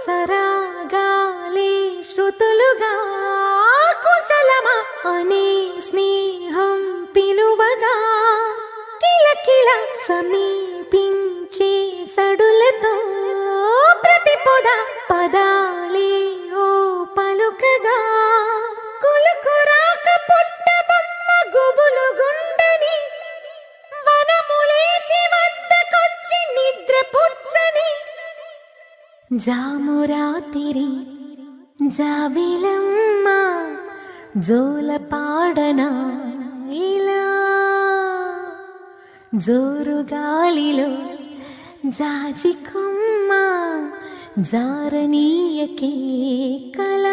సరాగాలే శృతులుగా కుశలమా అనే స్నేహం పిలువగా కిలకిల సమీపించే సడులతో ప్రతి పొద పదాలే ఓ పలుకగా కులుకురాక పుట్టబొమ్మ గుబులు గుండని వనములేచి వద్దకొచ్చి నిద్ర పుచ్చని జామురాతిరి జాబిలమ్మ జోల పాడనా ఇలా జోరు గాలిలో జాజి కొమ్మ జారనీయకే కళ